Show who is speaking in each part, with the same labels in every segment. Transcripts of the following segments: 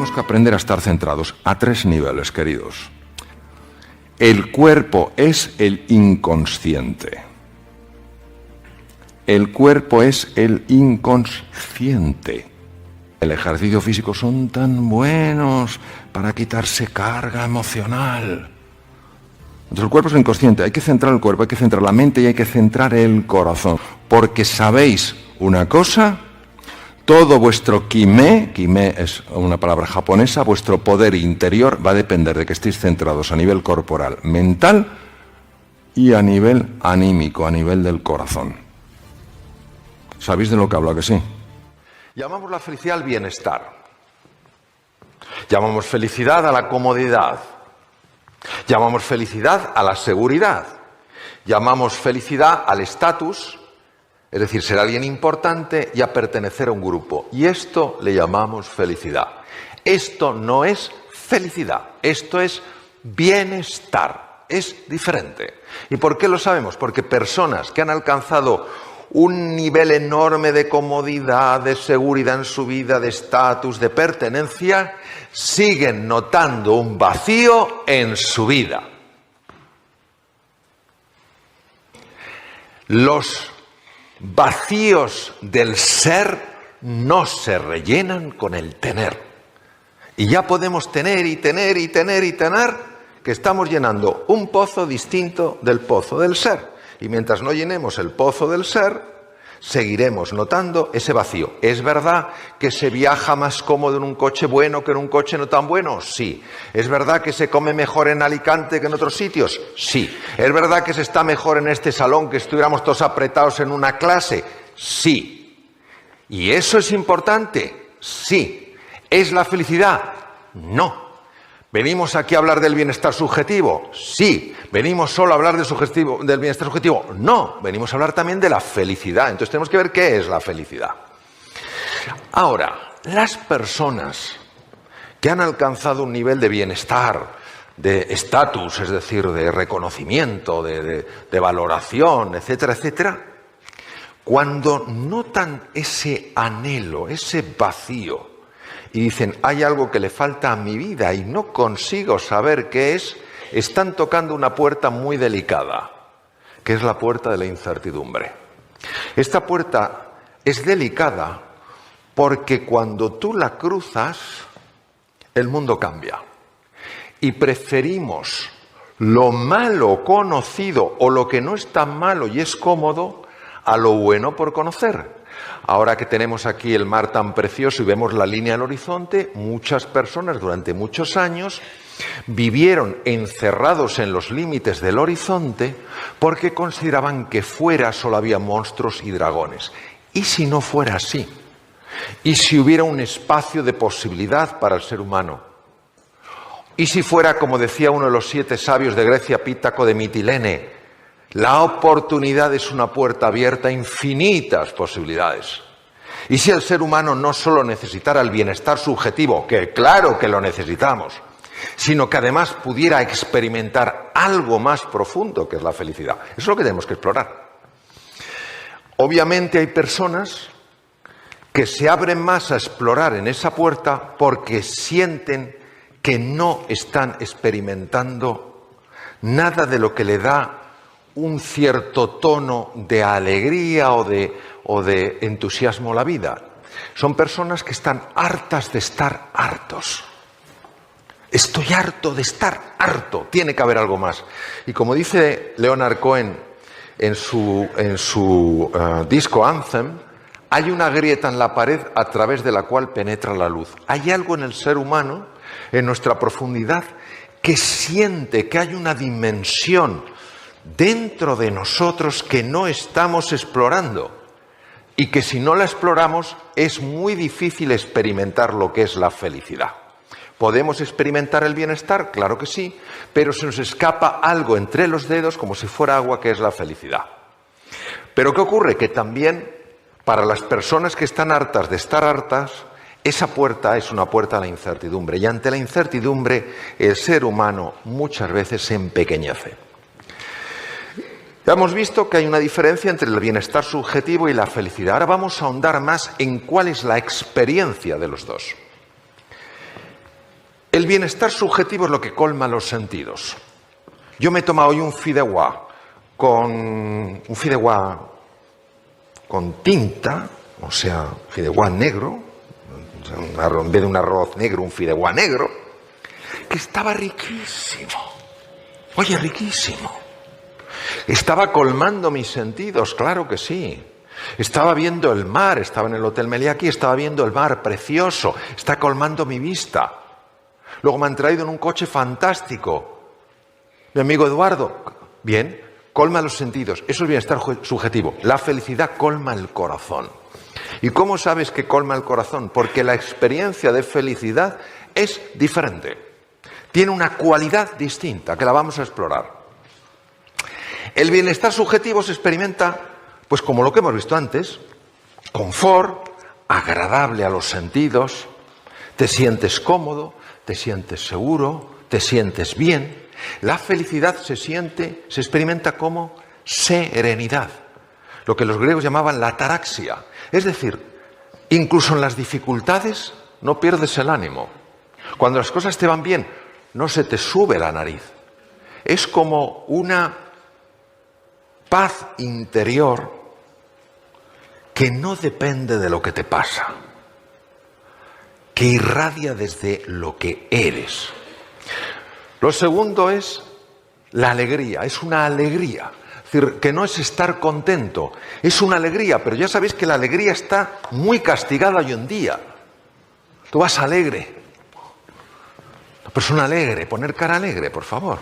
Speaker 1: tenemos que aprender a estar centrados a 3 niveles, queridos. El cuerpo es el inconsciente. El cuerpo es el inconsciente. El ejercicio físico son tan buenos para quitarse carga emocional. Entonces el cuerpo es el inconsciente. Hay que centrar el cuerpo, hay que centrar la mente y hay que centrar el corazón. Porque sabéis una cosa, todo vuestro kime es una palabra japonesa, vuestro poder interior va a depender de que estéis centrados a nivel corporal, mental y a nivel anímico, a nivel del corazón. ¿Sabéis de lo que hablo, que sí? Llamamos la felicidad al bienestar. Llamamos felicidad a la comodidad. Llamamos felicidad a la seguridad. Llamamos felicidad al estatus, es decir, ser alguien importante y a pertenecer a un grupo. Y esto le llamamos felicidad. Esto no es felicidad, esto es bienestar. Es diferente. ¿Y por qué lo sabemos? Porque personas que han alcanzado un nivel enorme de comodidad, de seguridad en su vida, de estatus, de pertenencia, siguen notando un vacío en su vida. Los vacíos del ser no se rellenan con el tener. Y ya podemos tener y tener y tener y tener, que estamos llenando un pozo distinto del pozo del ser. Y mientras no llenemos el pozo del ser, seguiremos notando ese vacío. ¿Es verdad que se viaja más cómodo en un coche bueno que en un coche no tan bueno? Sí. ¿Es verdad que se come mejor en Alicante que en otros sitios? Sí. ¿Es verdad que se está mejor en este salón que estuviéramos todos apretados en una clase? Sí. ¿Y eso es importante? Sí. ¿Es la felicidad? No. ¿Venimos aquí a hablar del bienestar subjetivo? Sí. ¿Venimos solo a hablar del bienestar subjetivo? No. Venimos a hablar también de la felicidad. Entonces tenemos que ver qué es la felicidad. Ahora, las personas que han alcanzado un nivel de bienestar, de estatus, es decir, de reconocimiento, de valoración, etcétera, etcétera, cuando notan ese anhelo, ese vacío, y dicen, hay algo que le falta a mi vida y no consigo saber qué es, están tocando una puerta muy delicada, que es la puerta de la incertidumbre. Esta puerta es delicada porque cuando tú la cruzas, el mundo cambia. Y preferimos lo malo conocido o lo que no es tan malo y es cómodo a lo bueno por conocer. Ahora que tenemos aquí el mar tan precioso y vemos la línea del horizonte, muchas personas durante muchos años vivieron encerrados en los límites del horizonte porque consideraban que fuera solo había monstruos y dragones. ¿Y si no fuera así? ¿Y si hubiera un espacio de posibilidad para el ser humano? ¿Y si fuera, como decía uno de los 7 sabios de Grecia, Pítaco de Mitilene, la oportunidad es una puerta abierta a infinitas posibilidades? Y si el ser humano no solo necesitara el bienestar subjetivo, que claro que lo necesitamos, sino que además pudiera experimentar algo más profundo que es la felicidad. Eso es lo que tenemos que explorar. Obviamente hay personas que se abren más a explorar en esa puerta porque sienten que no están experimentando nada de lo que le da un cierto tono de alegría o de entusiasmo a la vida. Son personas que están hartas de estar hartos. Estoy harto de estar harto. Tiene que haber algo más. Y como dice Leonard Cohen en su disco Anthem, hay una grieta en la pared a través de la cual penetra la luz. Hay algo en el ser humano, en nuestra profundidad, que siente que hay una dimensión dentro de nosotros que no estamos explorando y que si no la exploramos es muy difícil experimentar lo que es la felicidad. ¿Podemos experimentar el bienestar? Claro que sí, pero se nos escapa algo entre los dedos como si fuera agua, que es la felicidad. Pero ¿qué ocurre? Que también para las personas que están hartas de estar hartas, esa puerta es una puerta a la incertidumbre y ante la incertidumbre el ser humano muchas veces se empequeñece. Ya hemos visto que hay una diferencia entre el bienestar subjetivo y la felicidad. Ahora vamos a ahondar más en cuál es la experiencia de los dos. El bienestar subjetivo es lo que colma los sentidos. Yo me he tomado hoy un fideuá con tinta, o sea, fideuá negro, en vez de un arroz negro, un fideuá negro, que estaba riquísimo. Oye, riquísimo. Estaba colmando mis sentidos, claro que sí. Estaba viendo el mar, estaba en el Hotel Meliá aquí, estaba viendo el mar precioso, está colmando mi vista. Luego me han traído en un coche fantástico. Mi amigo Eduardo, bien, colma los sentidos. Eso es bienestar subjetivo. La felicidad colma el corazón. ¿Y cómo sabes que colma el corazón? Porque la experiencia de felicidad es diferente. Tiene una cualidad distinta, que la vamos a explorar. El bienestar subjetivo se experimenta, pues como lo que hemos visto antes, confort, agradable a los sentidos, te sientes cómodo, te sientes seguro, te sientes bien. La felicidad se experimenta como serenidad, lo que los griegos llamaban la ataraxia. Es decir, incluso en las dificultades no pierdes el ánimo. Cuando las cosas te van bien, no se te sube la nariz. Es como una paz interior que no depende de lo que te pasa, que irradia desde lo que eres. Lo segundo es la alegría, es una alegría. Es decir, que no es estar contento, es una alegría, pero ya sabéis que la alegría está muy castigada hoy en día. Tú vas alegre. Una persona alegre, poner cara alegre, por favor.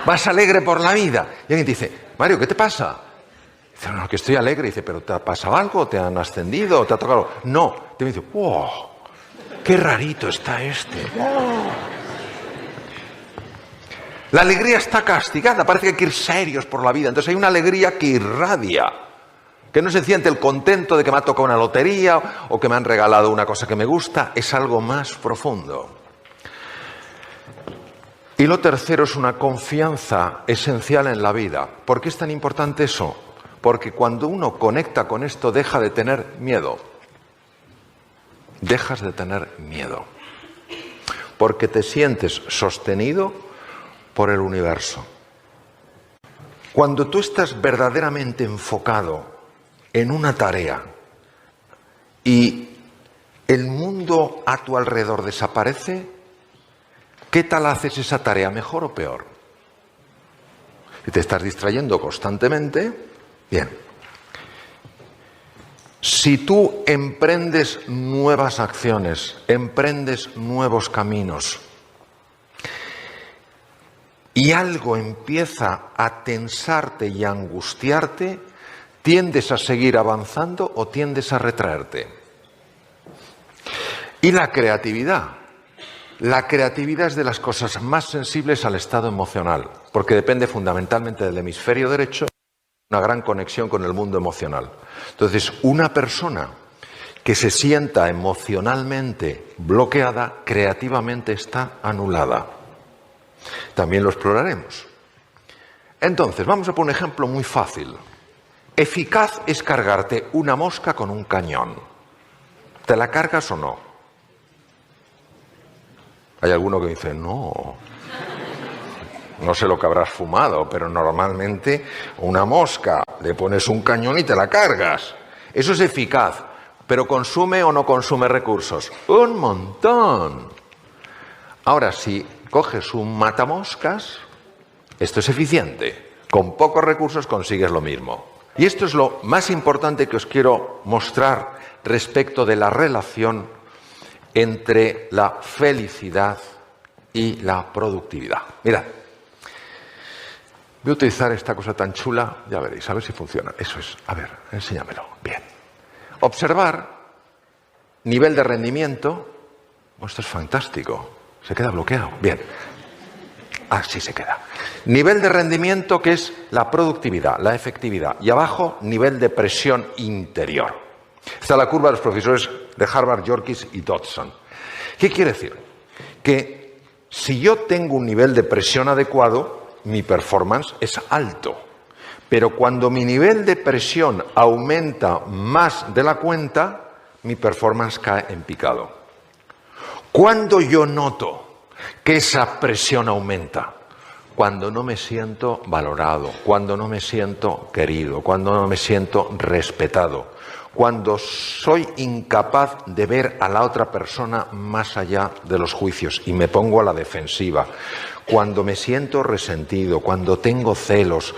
Speaker 1: Vas alegre por la vida. Y alguien te dice, Mario, ¿qué te pasa? Dice, no, que estoy alegre. Dice, ¿pero te ha pasado algo? ¿Te han ascendido? ¿Te ha tocado? No. Te dice, wow, qué rarito está este. Wow. La alegría está castigada, parece que hay que ir serios por la vida. Entonces hay una alegría que irradia, que no se siente el contento de que me ha tocado una lotería o que me han regalado una cosa que me gusta, es algo más profundo. Y lo tercero es una confianza esencial en la vida. ¿Por qué es tan importante eso? Porque cuando uno conecta con esto deja de tener miedo. Dejas de tener miedo. Porque te sientes sostenido por el universo. Cuando tú estás verdaderamente enfocado en una tarea y el mundo a tu alrededor desaparece, ¿qué tal haces esa tarea? ¿Mejor o peor? Si te estás distrayendo constantemente, bien. Si tú emprendes nuevas acciones, emprendes nuevos caminos, y algo empieza a tensarte y a angustiarte, ¿tiendes a seguir avanzando o tiendes a retraerte? Y la creatividad. La creatividad es de las cosas más sensibles al estado emocional, porque depende fundamentalmente del hemisferio derecho, una gran conexión con el mundo emocional. Entonces, una persona que se sienta emocionalmente bloqueada, creativamente está anulada. También lo exploraremos. Entonces, vamos a poner un ejemplo muy fácil. Eficaz es cargarte una mosca con un cañón. ¿Te la cargas o no? Hay alguno que dice, no sé lo que habrás fumado, pero normalmente una mosca, le pones un cañón y te la cargas. Eso es eficaz, pero ¿consume o no consume recursos? ¡Un montón! Ahora, si coges un matamoscas, esto es eficiente. Con pocos recursos consigues lo mismo. Y esto es lo más importante que os quiero mostrar respecto de la relación entre la felicidad y la productividad. Mirad, voy a utilizar esta cosa tan chula, ya veréis, a ver si funciona. Eso es, a ver, enséñamelo. Bien. Observar, nivel de rendimiento. Oh, esto es fantástico. Se queda bloqueado. Bien. Así se queda. Nivel de rendimiento, que es la productividad, la efectividad. Y abajo, nivel de presión interior. Esta es la curva de los profesores de Harvard, Yorkis y Dodson. ¿Qué quiere decir? Que si yo tengo un nivel de presión adecuado, mi performance es alto. Pero cuando mi nivel de presión aumenta más de la cuenta, mi performance cae en picado. Cuando yo noto que esa presión aumenta cuando no me siento valorado, cuando no me siento querido, cuando no me siento respetado, cuando soy incapaz de ver a la otra persona más allá de los juicios y me pongo a la defensiva, cuando me siento resentido, cuando tengo celos,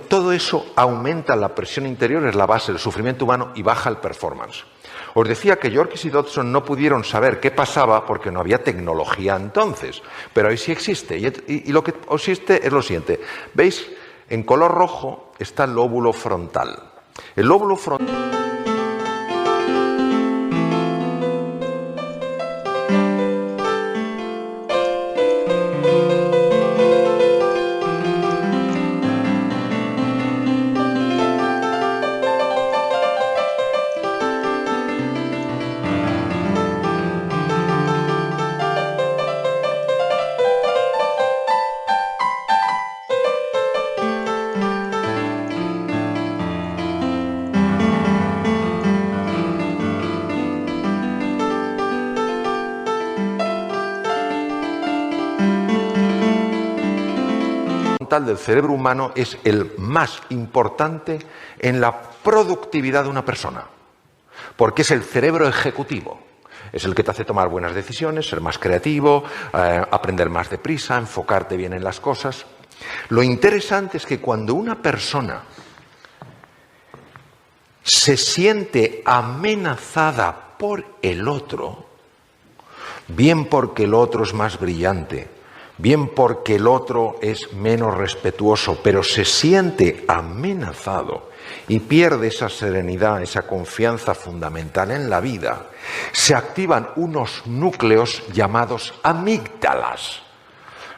Speaker 1: todo eso aumenta la presión interior, es la base del sufrimiento humano y baja el performance. Os decía que Yorkis y Dodson no pudieron saber qué pasaba porque no había tecnología entonces, pero hoy sí existe. Y lo que existe es lo siguiente. ¿Veis? En color rojo está el lóbulo frontal. El lóbulo frontal... del cerebro humano es el más importante en la productividad de una persona, porque es el cerebro ejecutivo, es el que te hace tomar buenas decisiones, ser más creativo, aprender más deprisa, enfocarte bien en las cosas. Lo interesante es que cuando una persona se siente amenazada por el otro, bien porque el otro es más brillante, bien porque el otro es menos respetuoso, pero se siente amenazado y pierde esa serenidad, esa confianza fundamental en la vida, se activan unos núcleos llamados amígdalas.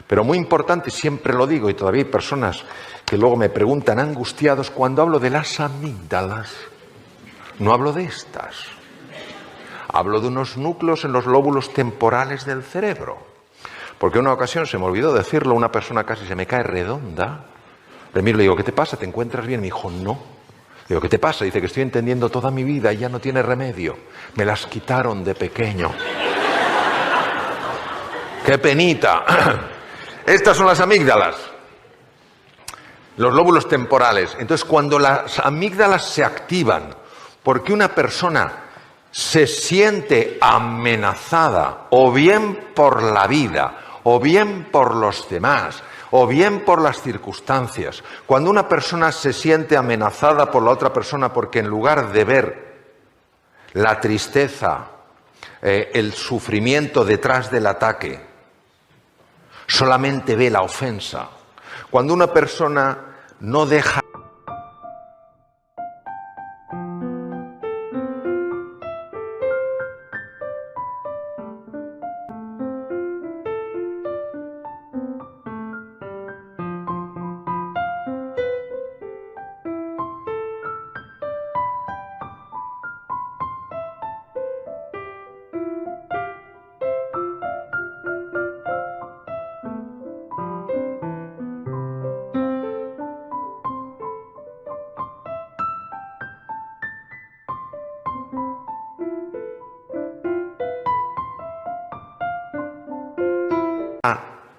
Speaker 1: Pero muy importante, siempre lo digo, y todavía hay personas que luego me preguntan angustiados, cuando hablo de las amígdalas, no hablo de estas. Hablo de unos núcleos en los lóbulos temporales del cerebro. Porque en una ocasión, se me olvidó decirlo, una persona casi se me cae redonda. Le miro y le digo, ¿qué te pasa? ¿Te encuentras bien? Me dijo, no. Digo, ¿qué te pasa? Dice que estoy entendiendo toda mi vida y ya no tiene remedio. Me las quitaron de pequeño. ¡Qué penita! Estas son las amígdalas. Los lóbulos temporales. Entonces, cuando las amígdalas se activan, porque una persona se siente amenazada, o bien por la vida, o bien por los demás, o bien por las circunstancias. Cuando una persona se siente amenazada por la otra persona porque en lugar de ver la tristeza, el sufrimiento detrás del ataque, solamente ve la ofensa. Cuando una persona no deja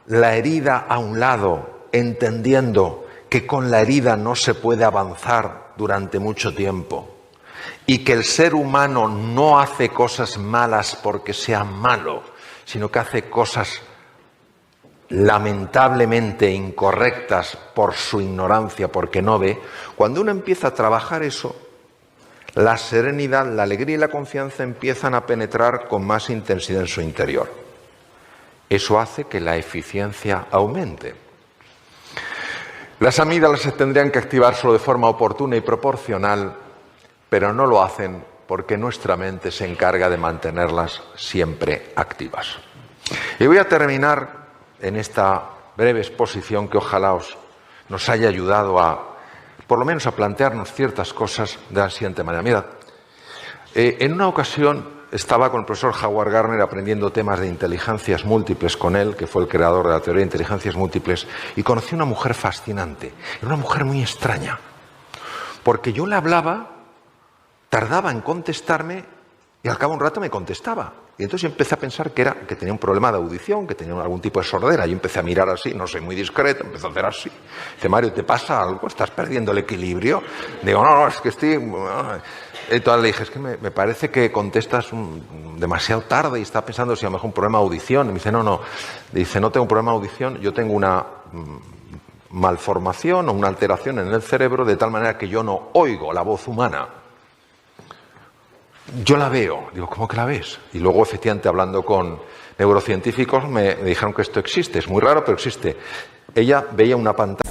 Speaker 1: la herida a un lado, entendiendo que con la herida no se puede avanzar durante mucho tiempo y que el ser humano no hace cosas malas porque sea malo, sino que hace cosas lamentablemente incorrectas por su ignorancia, porque no ve. Cuando uno empieza a trabajar eso, la serenidad, la alegría y la confianza empiezan a penetrar con más intensidad en su interior. Eso hace que la eficiencia aumente. Las amígdalas se tendrían que activar solo de forma oportuna y proporcional, pero no lo hacen porque nuestra mente se encarga de mantenerlas siempre activas. Y voy a terminar en esta breve exposición que ojalá nos haya ayudado por lo menos a plantearnos ciertas cosas de la siguiente manera. Mirad, en una ocasión estaba con el profesor Howard Gardner aprendiendo temas de inteligencias múltiples con él, que fue el creador de la teoría de inteligencias múltiples, y conocí una mujer fascinante. Era una mujer muy extraña, porque yo le hablaba, tardaba en contestarme y al cabo de un rato me contestaba. Y entonces yo empecé a pensar que tenía un problema de audición, que tenía algún tipo de sordera. Yo empecé a mirar así, no soy muy discreto, empecé a hacer así. Dice, Mario, ¿te pasa algo? ¿Estás perdiendo el equilibrio? Digo, no, es que estoy... Entonces le dije, es que me parece que contestas demasiado tarde y está pensando si a lo mejor un problema de audición. Y me dice, no. Dice, no tengo un problema de audición, yo tengo una malformación o una alteración en el cerebro de tal manera que yo no oigo la voz humana. Yo la veo. Digo, ¿cómo que la ves? Y luego, efectivamente, hablando con neurocientíficos, me dijeron que esto existe. Es muy raro, pero existe. Ella veía una pantalla.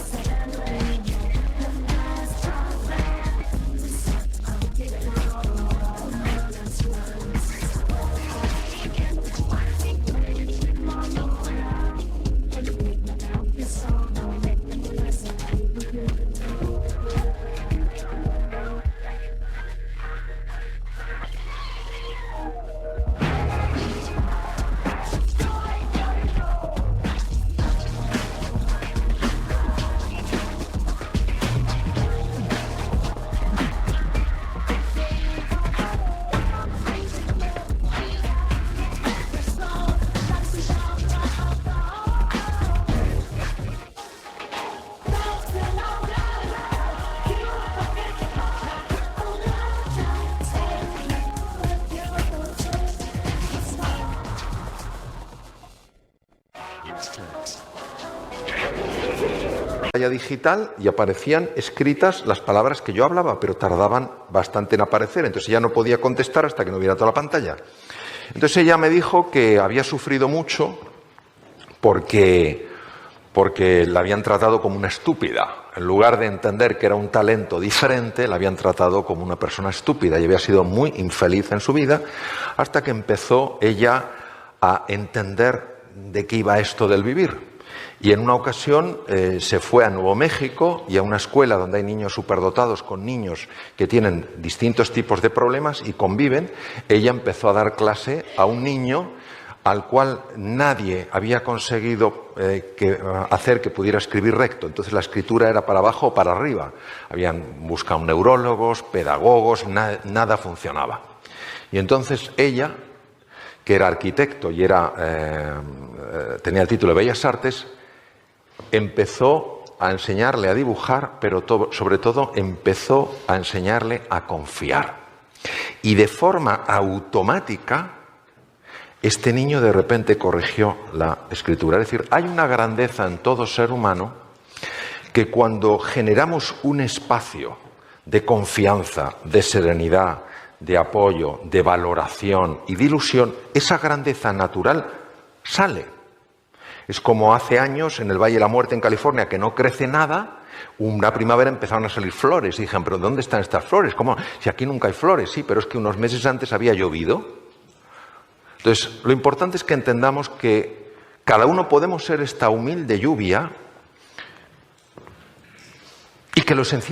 Speaker 1: Digital y aparecían escritas las palabras que yo hablaba, pero tardaban bastante en aparecer, entonces ella no podía contestar hasta que no viera toda la pantalla. Entonces ella me dijo que había sufrido mucho porque la habían tratado como una estúpida. En lugar de entender que era un talento diferente, la habían tratado como una persona estúpida y había sido muy infeliz en su vida hasta que empezó ella a entender de qué iba esto del vivir. Y en una ocasión se fue a Nuevo México y a una escuela donde hay niños superdotados con niños que tienen distintos tipos de problemas y conviven. Ella empezó a dar clase a un niño al cual nadie había conseguido hacer que pudiera escribir recto. Entonces la escritura era para abajo o para arriba. Habían buscado neurólogos, pedagogos, nada funcionaba. Y entonces ella, que era arquitecto y tenía el título de Bellas Artes, empezó a enseñarle a dibujar, pero sobre todo empezó a enseñarle a confiar. Y de forma automática, este niño de repente corrigió la escritura. Es decir, hay una grandeza en todo ser humano que cuando generamos un espacio de confianza, de serenidad, de apoyo, de valoración y de ilusión, esa grandeza natural sale. Es como hace años en el Valle de la Muerte en California, que no crece nada, una primavera empezaron a salir flores. Y dijeron, ¿pero dónde están estas flores? ¿Cómo? Si aquí nunca hay flores. Sí, pero es que unos meses antes había llovido. Entonces, lo importante es que entendamos que cada uno podemos ser esta humilde lluvia y que lo esencial...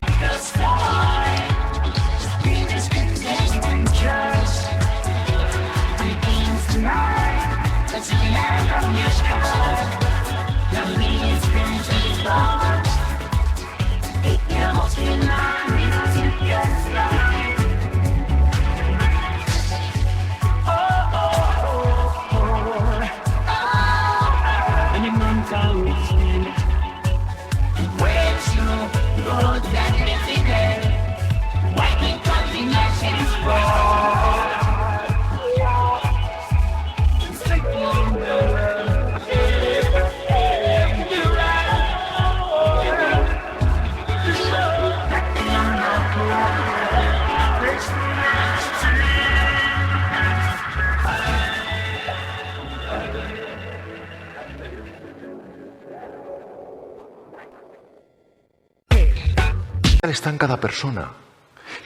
Speaker 1: Está en cada persona,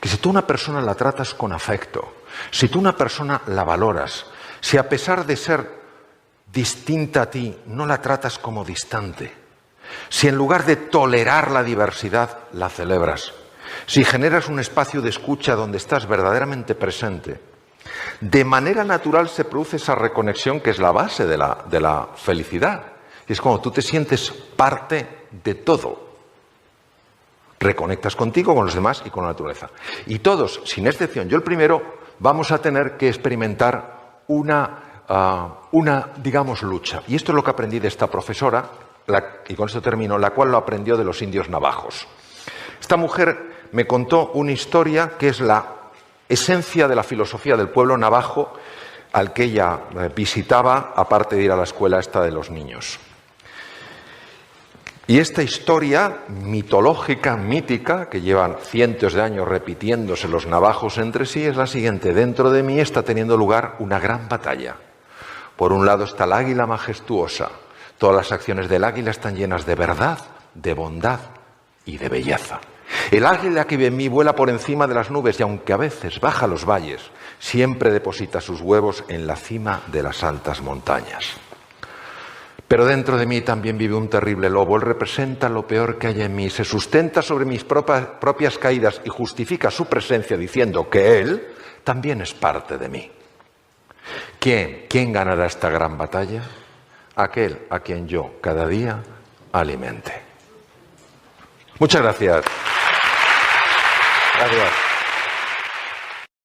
Speaker 1: que si tú una persona la tratas con afecto, si tú una persona la valoras, si a pesar de ser distinta a ti no la tratas como distante, si en lugar de tolerar la diversidad la celebras, si generas un espacio de escucha donde estás verdaderamente presente, de manera natural se produce esa reconexión que es la base de la felicidad. Y es como tú te sientes parte de todo. Reconectas contigo, con los demás y con la naturaleza. Y todos, sin excepción, yo el primero, vamos a tener que experimentar digamos, lucha. Y esto es lo que aprendí de esta profesora, y con esto termino, la cual lo aprendió de los indios navajos. Esta mujer me contó una historia que es la esencia de la filosofía del pueblo navajo al que ella visitaba, aparte de ir a la escuela esta de los niños. Y esta historia mitológica, mítica, que llevan cientos de años repitiéndose los navajos entre sí, es la siguiente. Dentro de mí está teniendo lugar una gran batalla. Por un lado está el águila majestuosa. Todas las acciones del águila están llenas de verdad, de bondad y de belleza. El águila que vive en mí vuela por encima de las nubes y aunque a veces baja los valles, siempre deposita sus huevos en la cima de las altas montañas. Pero dentro de mí también vive un terrible lobo. Él representa lo peor que hay en mí. Se sustenta sobre mis propias caídas y justifica su presencia diciendo que él también es parte de mí. ¿Quién ganará esta gran batalla? Aquel a quien yo cada día alimente. Muchas gracias. Gracias.